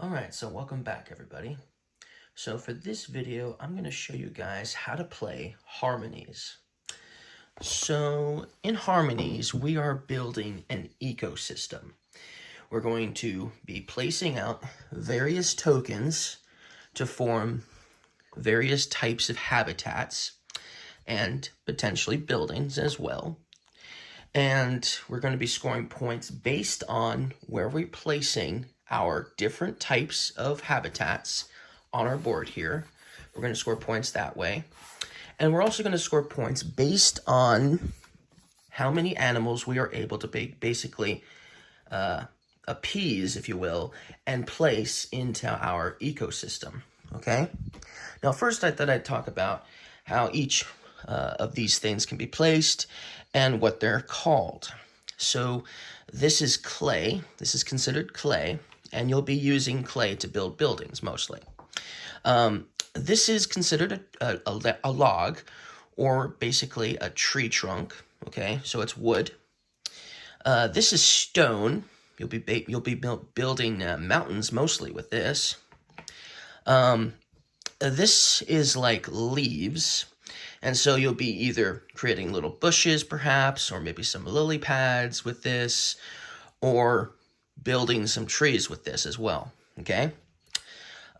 Alright, so welcome back everybody. So for this video, I'm going to show you guys how to play Harmonies. So in Harmonies, we are building an ecosystem. We're going to be placing out various tokens to form various types of habitats and potentially buildings as well. And we're going to be scoring points based on where we're placing our different types of habitats on our board here. We're going to score points that way. And we're also going to score points based on how many animals we are able to basically appease, if you will, and place into our ecosystem, okay? Now, first I thought I'd talk about how each of these things can be placed and what they're called. So this is clay. This is considered clay, and you'll be using clay to build buildings mostly. This is considered a log, or basically a tree trunk. Okay, so it's wood. This is stone. You'll be building mountains mostly with this. This is like leaves. And so you'll be either creating little bushes, perhaps, or maybe some lily pads with this, or building some trees with this as well, okay?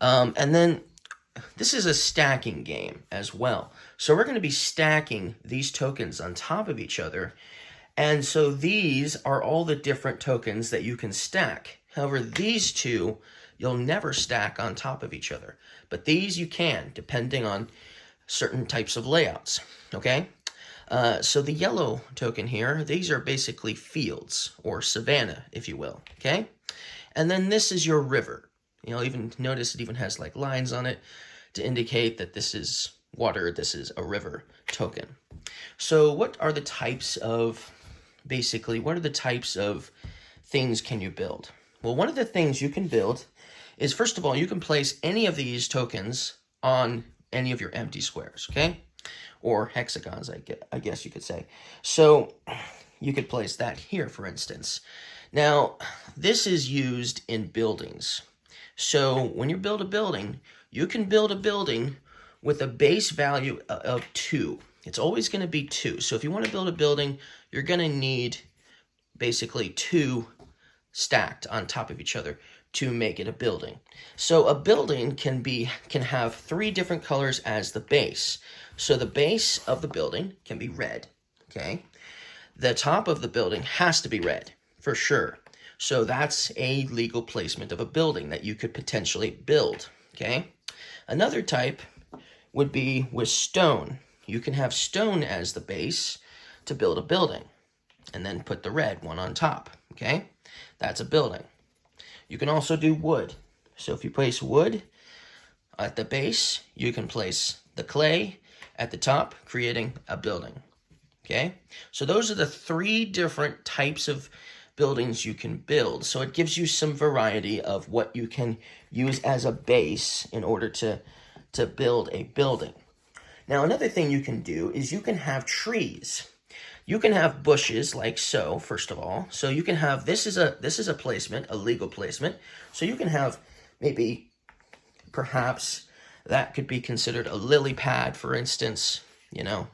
And then this is a stacking game as well. So we're going to be stacking these tokens on top of each other. And so these are all the different tokens that you can stack. However, these two, you'll never stack on top of each other. But these you can, depending on certain types of layouts, okay? So the yellow token here, these are basically fields, or savanna, if you will, okay? And then this is your river. You'll even notice it even has like lines on it to indicate that this is water, this is a river token. So what are the types of, basically, what are the types of things can you build? Well, one of the things you can build is, first of all, you can place any of these tokens on any of your empty squares, okay? Or hexagons, I guess you could say. So you could place that here, for instance. Now, this is used in buildings. So when you build a building, you can build a building with a base value of 2. It's always going to be 2. So if you want to build a building, you're going to need basically 2 stacked on top of each other to make it a building. So a building can have 3 different colors as the base. So the base of the building can be red, okay? The top of the building has to be red, for sure. So that's a legal placement of a building that you could potentially build, okay? Another type would be with stone. You can have stone as the base to build a building, and then put the red one on top, okay? That's a building. You can also do wood. So if you place wood at the base, you can place the clay at the top, creating a building, okay? So those are the 3 different types of buildings you can build. So it gives you some variety of what you can use as a base in order to build a building. Now, another thing you can do is you can have trees. You can have bushes like so, first of all. So you can have, this is a placement, a legal placement. So you can have maybe, perhaps, that could be considered a lily pad, for instance, you know,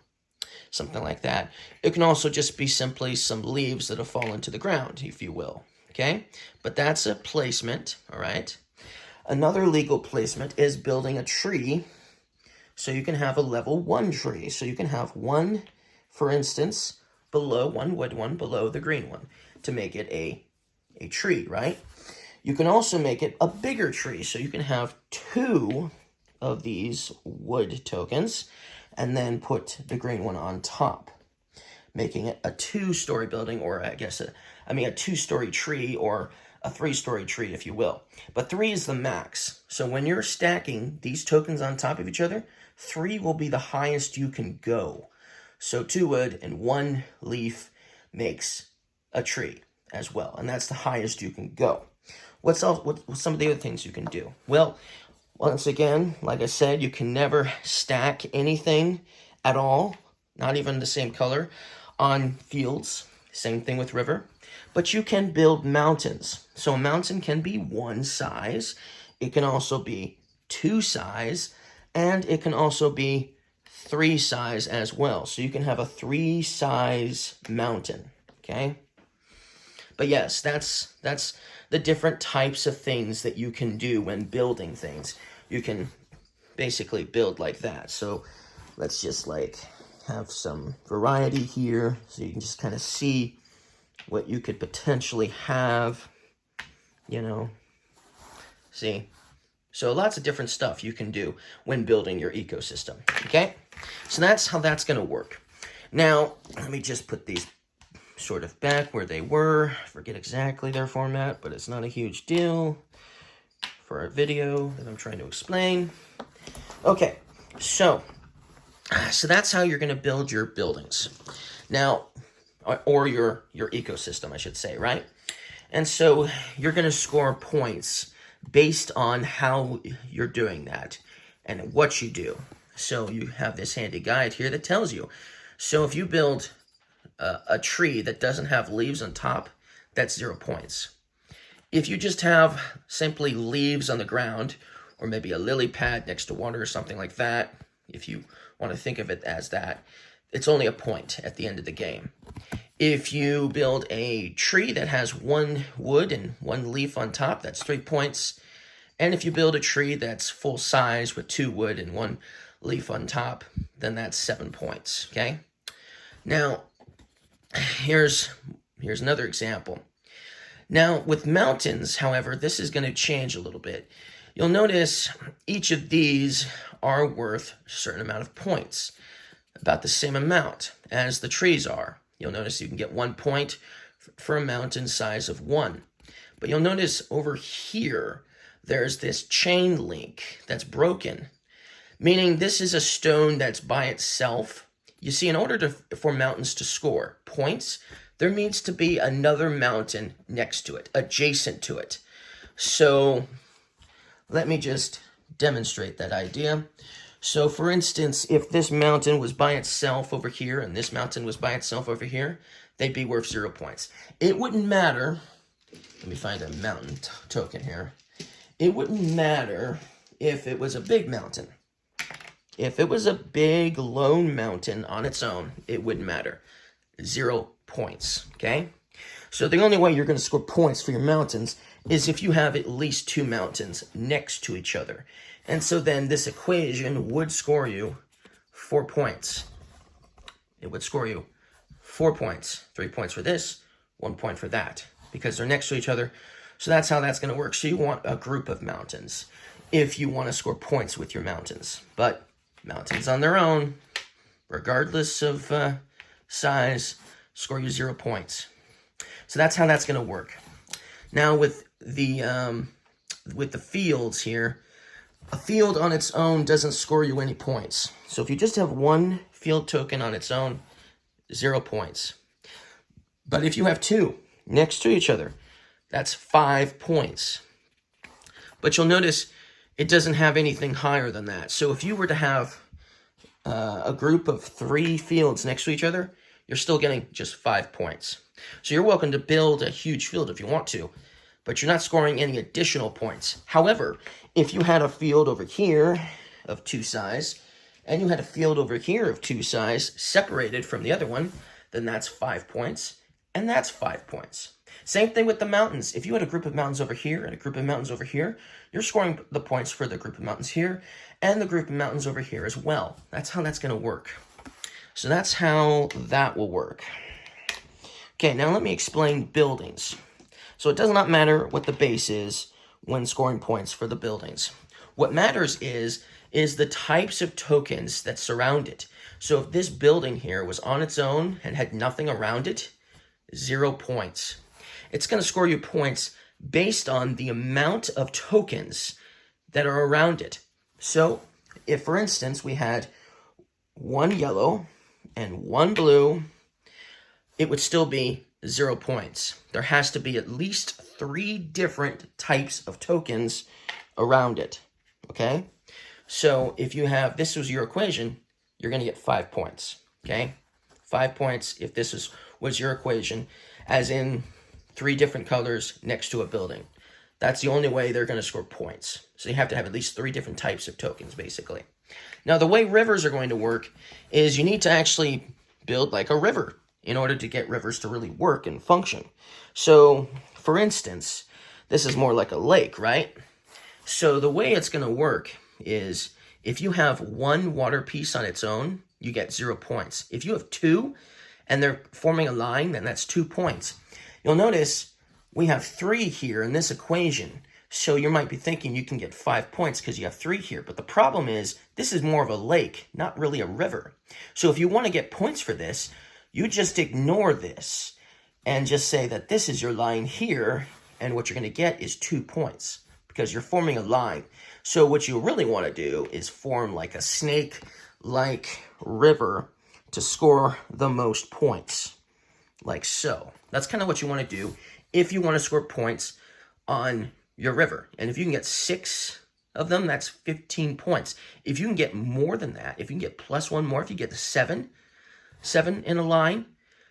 something like that. It can also just be simply some leaves that have fallen to the ground, if you will, okay? But that's a placement, all right? Another legal placement is building a tree. So you can have a level 1 tree. So you can have one, for instance, below one wood one, below the green one, to make it a tree, right? You can also make it a bigger tree. So you can have 2 of these wood tokens, and then put the green one on top, making it a 2-story building, or a 2-story tree, or a 3-story tree, if you will. But 3 is the max. So when you're stacking these tokens on top of each other, 3 will be the highest you can go. So 2 wood and 1 leaf makes a tree as well, and that's the highest you can go. What's some of the other things you can do? Well, once again, like I said, you can never stack anything at all, not even the same color, on fields. Same thing with river. but you can build mountains. So a mountain can be one size, it can also be two size, and it can also be three size as well. So you can have a 3-size mountain, okay? But yes, that's the different types of things that you can do when building things. You can basically build like that. So let's just like have some variety here so you can just kind of see what you could potentially have, you know. See? So lots of different stuff you can do when building your ecosystem, okay? So that's how that's going to work. Now, let me just put these sort of back where they were. I forget exactly their format, but it's not a huge deal for our video that I'm trying to explain. Okay, so that's how you're going to build your buildings. Now, or your ecosystem, I should say, right? And so you're going to score points based on how you're doing that and what you do. So you have this handy guide here that tells you. So if you build a tree that doesn't have leaves on top, that's 0 points. If you just have simply leaves on the ground, or maybe a lily pad next to water or something like that, if you want to think of it as that, it's only a point at the end of the game. If you build a tree that has 1 wood and 1 leaf on top, that's 3 points. And if you build a tree that's full size with 2 wood and 1 leaf on top, then that's 7 points, okay? Now, here's another example. Now, with mountains, however, this is going to change a little bit. You'll notice each of these are worth a certain amount of points, about the same amount as the trees are. You'll notice you can get 1 point for a mountain size of 1. But you'll notice over here, there's this chain link that's broken, meaning this is a stone that's by itself. You see, in order for mountains to score points, there needs to be another mountain next to it, adjacent to it. So let me just demonstrate that idea. So for instance, if this mountain was by itself over here and this mountain was by itself over here, they'd be worth 0 points. It wouldn't matter. Let me find a mountain token here. It wouldn't matter if it was a big mountain. If it was a big lone mountain on its own, it wouldn't matter. 0 points, okay? So the only way you're going to score points for your mountains is if you have at least 2 mountains next to each other. And so then this equation would score you 4 points. It would score you 4 points. 3 points for this, 1 point for that, because they're next to each other. So that's how that's going to work. So you want a group of mountains if you want to score points with your mountains. But mountains on their own, regardless of size, score you 0 points. So that's how that's going to work. Now with the fields here, a field on its own doesn't score you any points. So if you just have 1 field token on its own, 0 points. But if you have 2 next to each other, that's 5 points. But you'll notice it doesn't have anything higher than that. So if you were to have a group of 3 fields next to each other, you're still getting just 5 points. So you're welcome to build a huge field if you want to, but you're not scoring any additional points. However, if you had a field over here of 2 size, and you had a field over here of 2 size separated from the other one, then that's 5 points, and that's 5 points. Same thing with the mountains. If you had a group of mountains over here and a group of mountains over here, you're scoring the points for the group of mountains here and the group of mountains over here as well. That's how that's going to work. So that's how that will work. Okay, now let me explain buildings. So it does not matter what the base is when scoring points for the buildings. What matters is the types of tokens that surround it. So if this building here was on its own and had nothing around it, 0 points. It's going to score you points based on the amount of tokens that are around it. So if, for instance, we had 1 yellow and 1 blue, it would still be 0 points. There has to be at least 3 different types of tokens around it, okay? So if you have, this was your equation, you're going to get 5 points, okay? 5 points if this was your equation, as in 3 different colors next to a building. That's the only way they're going to score points. So you have to have at least 3 different types of tokens, basically. Now, the way rivers are going to work is you need to actually build like a river in order to get rivers to really work and function. So, for instance, this is more like a lake, right? So the way it's going to work is if you have 1 water piece on its own, you get 0 points. If you have 2 and they're forming a line, then that's 2 points. You'll notice we have 3 here in this equation. So you might be thinking you can get 5 points because you have 3 here. But the problem is this is more of a lake, not really a river. So if you want to get points for this, you just ignore this and just say that this is your line here. And what you're going to get is 2 points because you're forming a line. So what you really want to do is form like a snake-like river to score the most points, like so. That's kind of what you want to do if you want to score points on your river. And if you can get 6 of them, that's 15 points. If you can get more than that, if you can get +1 more, if you get the 7 in a line,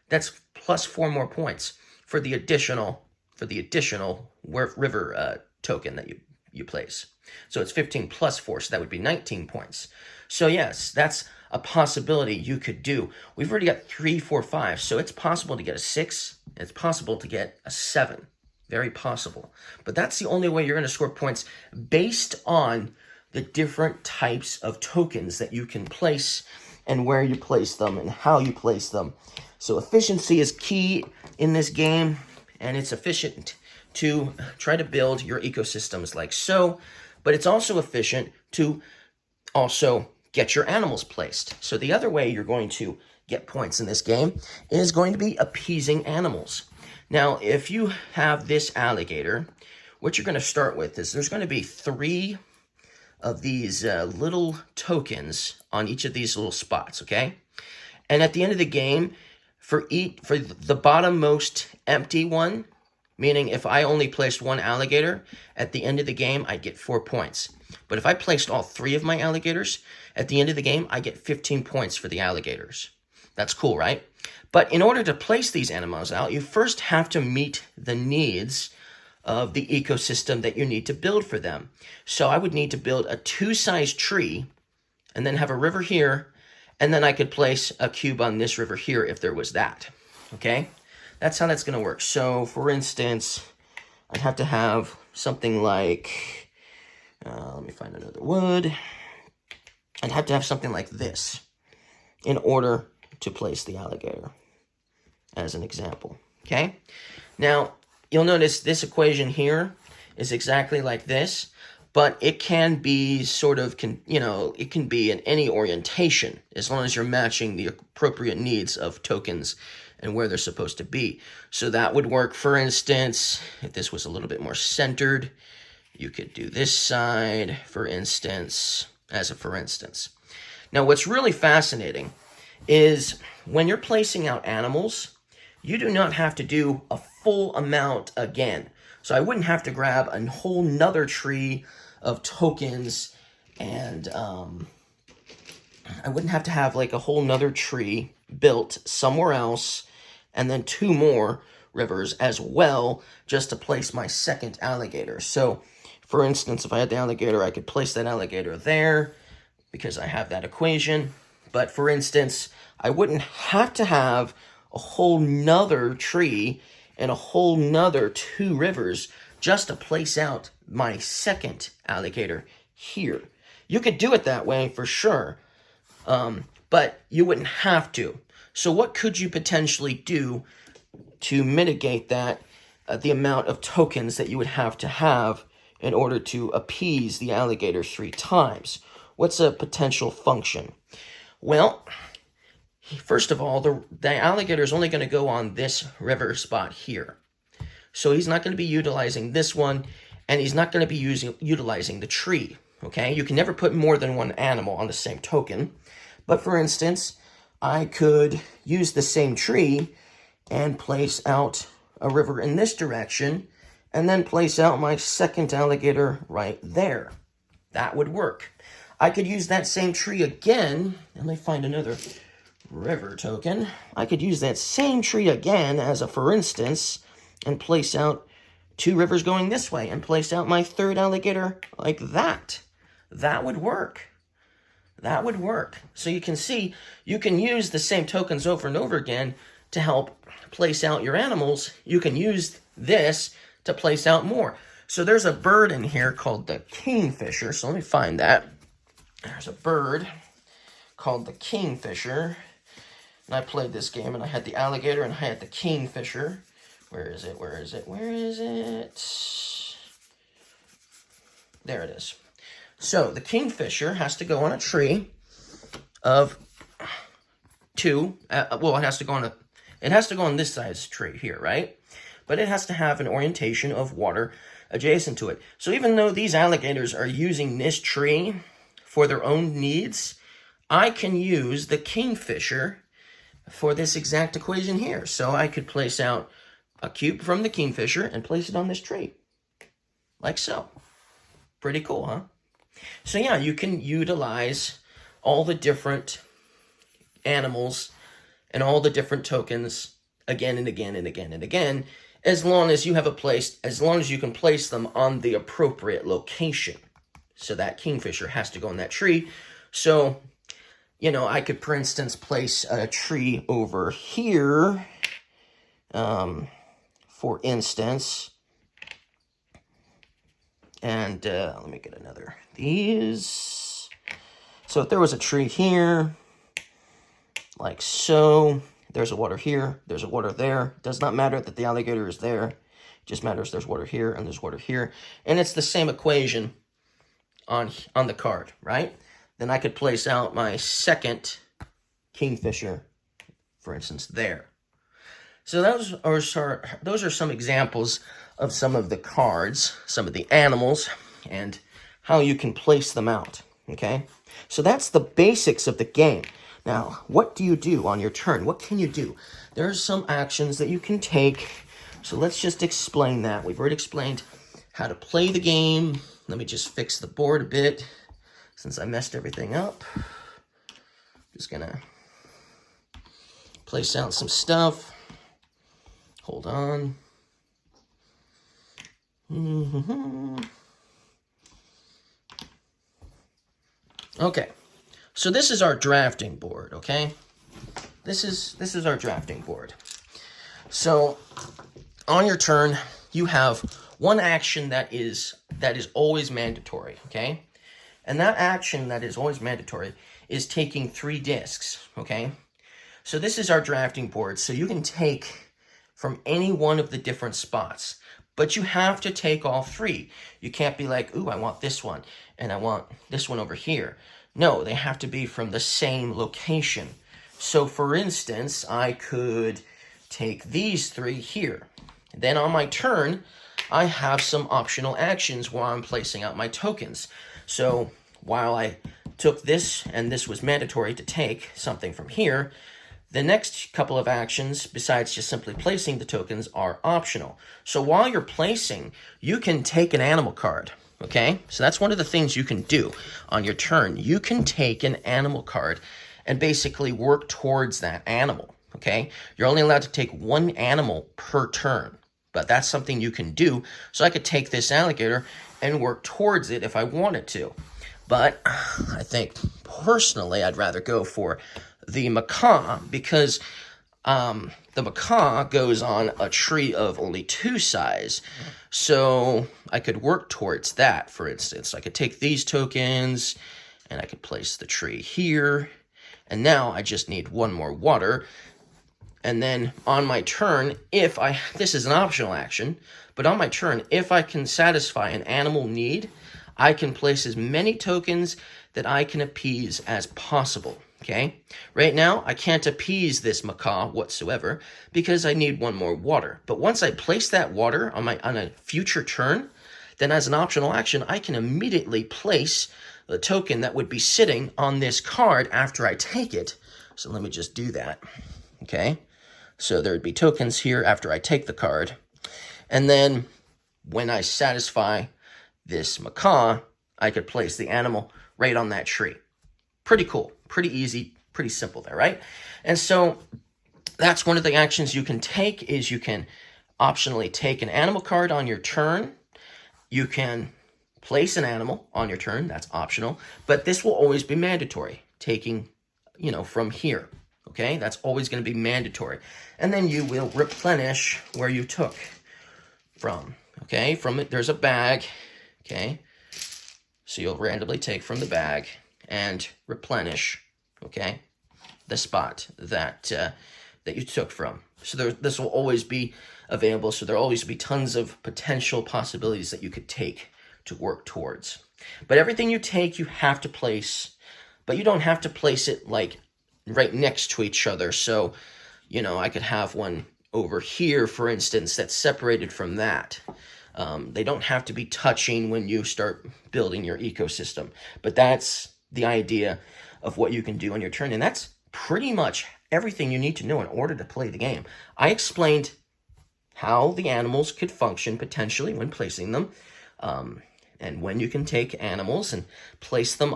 that's +4 more points for the additional river token that you place. So it's 15 plus 4, so that would be 19 points. So yes, that's a possibility you could do. We've already got 3, 4, 5, so it's possible to get a 6. It's possible to get a 7. Very possible. But that's the only way you're going to score points based on the different types of tokens that you can place and where you place them and how you place them. So efficiency is key in this game, and it's efficient to try to build your ecosystems like so, but it's also efficient to also get your animals placed. So the other way you're going to get points in this game is going to be appeasing animals. Now, if you have this alligator, what you're going to start with is there's going to be 3 of these little tokens on each of these little spots, okay? And at the end of the game, for the bottommost empty one, meaning if I only placed 1 alligator, at the end of the game, I'd get 4 points. But if I placed all 3 of my alligators, at the end of the game, I get 15 points for the alligators. That's cool, right? But in order to place these animals out, you first have to meet the needs of the ecosystem that you need to build for them. So I would need to build a 2-size tree and then have a river here, and then I could place a cube on this river here if there was that, okay? That's how that's going to work. So, for instance, I'd have to have something like, let me find another wood. I'd have to have something like this in order to place the alligator, as an example, okay? Now, you'll notice this equation here is exactly like this, but it can be sort of, it can be in any orientation as long as you're matching the appropriate needs of tokens and where they're supposed to be. So that would work, for instance, if this was a little bit more centered, you could do this side, for instance, as a for instance. Now, what's really fascinating is when you're placing out animals, you do not have to do a full amount again. So I wouldn't have to grab a whole nother tree of tokens, and I wouldn't have to have like a whole nother tree built somewhere else, and then 2 more rivers as well, just to place my second alligator. So, for instance, if I had the alligator, I could place that alligator there, because I have that equation. But for instance, I wouldn't have to have a whole nother tree and a whole nother 2 rivers just to place out my second alligator here. You could do it that way for sure, but you wouldn't have to. So what could you potentially do to mitigate that, the amount of tokens that you would have to have in order to appease the alligator 3 times? What's a potential function? Well, first of all, the alligator is only going to go on this river spot here. So he's not going to be utilizing this one, and he's not going to be utilizing the tree, okay? You can never put more than 1 animal on the same token. But for instance, I could use the same tree and place out a river in this direction, and then place out my second alligator right there. That would work. I could use that same tree again. Let me find another river token. I could use that same tree again as a for instance, and place out 2 rivers going this way and place out my 3rd alligator like that. That would work. That would work. So you can see, you can use the same tokens over and over again to help place out your animals. You can use this to place out more. So there's a bird in here called the kingfisher. So let me find that. There's a bird called the kingfisher. And I played this game, and I had the alligator, and I had the kingfisher. Where is it? Where is it? Where is it? There it is. So the kingfisher has to go on a tree of 2. Well, it has to go on this size tree here, right? But it has to have an orientation of water adjacent to it. So even though these alligators are using this tree for their own needs, I can use the kingfisher for this exact equation here. So I could place out a cube from the kingfisher and place it on this tree. Like so. Pretty cool, huh? So yeah, you can utilize all the different animals and all the different tokens again and again and again and again, as long as you can place them on the appropriate location. So that kingfisher has to go in that tree. So, you know, I could, for instance, place a tree over here, for instance. And let me get another of these. So if there was a tree here, like so, there's a water here, there's a water there. It does not matter that the alligator is there. It just matters there's water here and there's water here. And it's the same equation on the card, right? Then I could place out my 2nd kingfisher, for instance, there. So those are some examples of some of the cards, some of the animals, and how you can place them out, okay? So that's the basics of the game. Now, what do you do on your turn? What can you do? There are some actions that you can take, so let's just explain that. We've already explained how to play the game. Let me just fix the board a bit, since I messed everything up. Just gonna place out some stuff. Hold on. Okay, so this is our drafting board, okay? This is our drafting board. So on your turn, you have one action that is always mandatory, okay? And that action that is always mandatory is taking 3 discs, okay? So this is our drafting board. So you can take from any one of the different spots, but you have to take all 3. You can't be like, ooh, I want this one, and I want this one over here. No, they have to be from the same location. So for instance, I could take these 3 here. Then on my turn, I have some optional actions while I'm placing out my tokens. So while I took this, and this was mandatory to take something from here, the next couple of actions, besides just simply placing the tokens, are optional. So while you're placing, you can take an animal card, okay? So that's one of the things you can do on your turn. You can take an animal card and basically work towards that animal, okay? You're only allowed to take 1 animal per turn, but that's something you can do. So I could take this alligator and work towards it if I wanted to. But I think, personally, I'd rather go for the macaw, because the macaw goes on a tree of only 2 size. So I could work towards that, for instance. I could take these tokens, and I could place the tree here. And now I just need 1 more water. And then on my turn, this is an optional action, but on my turn, if I can satisfy an animal need, I can place as many tokens that I can appease as possible. Okay, right now I can't appease this macaw whatsoever because I need 1 more water. But once I place that water on a future turn, then as an optional action, I can immediately place the token that would be sitting on this card after I take it. So let me just do that. Okay, so there would be tokens here after I take the card. And then when I satisfy this macaw, I could place the animal right on that tree. Pretty cool, pretty easy, pretty simple there, right? And so that's one of the actions you can take, is you can optionally take an animal card on your turn. You can place an animal on your turn, that's optional, but this will always be mandatory, taking, from here, okay? That's always going to be mandatory. And then you will replenish where you took from, okay? From it, there's a bag, okay? So you'll randomly take from the bag and replenish, okay, the spot that that you took from. So this will always be available, so there'll always be tons of potential possibilities that you could take to work towards. But everything you take, you have to place, but you don't have to place it like right next to each other. So, I could have one over here, for instance, that's separated from that. They don't have to be touching when you start building your ecosystem. But that's the idea of what you can do on your turn. And that's pretty much everything you need to know in order to play the game. I explained how the animals could function potentially when placing them. And when you can take animals and place them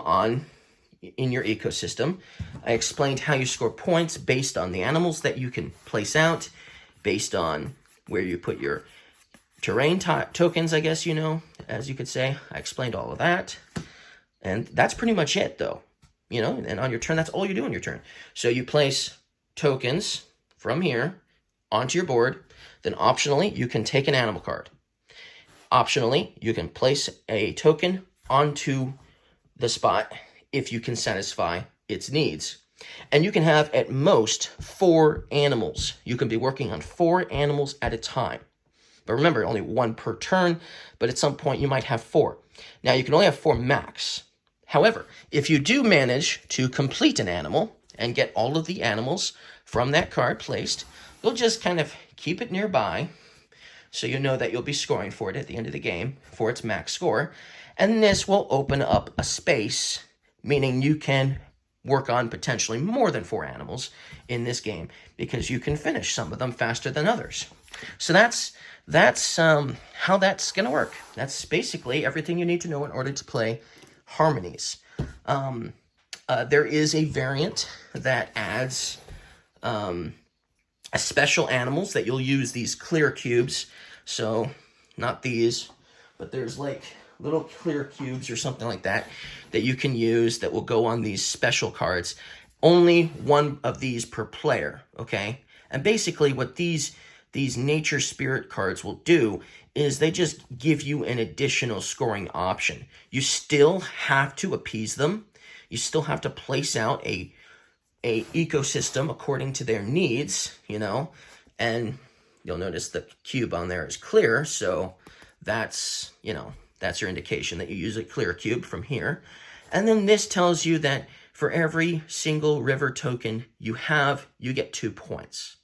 in your ecosystem. I explained how you score points based on the animals that you can place out, based on where you put your terrain tokens, I guess, as you could say. I explained all of that. And that's pretty much it, though. And on your turn, that's all you do on your turn. So you place tokens from here onto your board. Then optionally, you can take an animal card. Optionally, you can place a token onto the spot if you can satisfy its needs. And you can have at most 4 animals. You can be working on 4 animals at a time. But remember, only 1 per turn, but at some point you might have 4. Now, you can only have 4 max. However, if you do manage to complete an animal and get all of the animals from that card placed, you'll just kind of keep it nearby, so you know that you'll be scoring for it at the end of the game for its max score. And this will open up a space, meaning you can work on potentially more than 4 animals in this game because you can finish some of them faster than others. So that's how that's going to work. That's basically everything you need to know in order to play Harmonies. There is a variant that adds special animals that you'll use these clear cubes. So not these, but there's like little clear cubes or something like that you can use that will go on these special cards. Only 1 of these per player, okay? And basically what these nature spirit cards will do is they just give you an additional scoring option. You still have to appease them. You still have to place out a ecosystem according to their needs, and you'll notice the cube on there is clear, so that's your indication that you use a clear cube from here. And then this tells you that for every single river token you have, you get 2 points.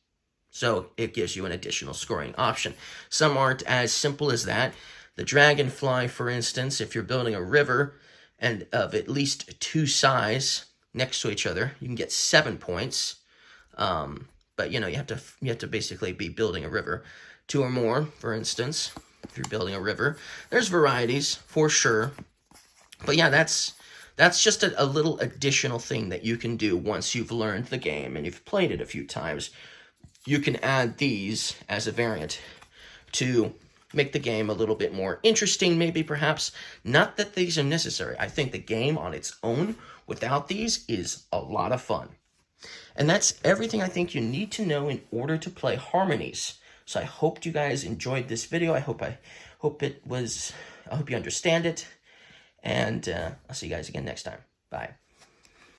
So it gives you an additional scoring option. Some aren't as simple as that. The dragonfly, for instance, if you're building a river and of at least 2 sides next to each other, you can get 7 points. But you have to basically be building a river. 2 or more, for instance, if you're building a river. There's varieties for sure. But yeah, that's just a little additional thing that you can do once you've learned the game and you've played it a few times. You can add these as a variant to make the game a little bit more interesting, maybe, perhaps. Not that these are necessary. I think the game on its own, without these, is a lot of fun. And that's everything I think you need to know in order to play Harmonies. So I hope you guys enjoyed this video. I hope you understand it. And I'll see you guys again next time. Bye.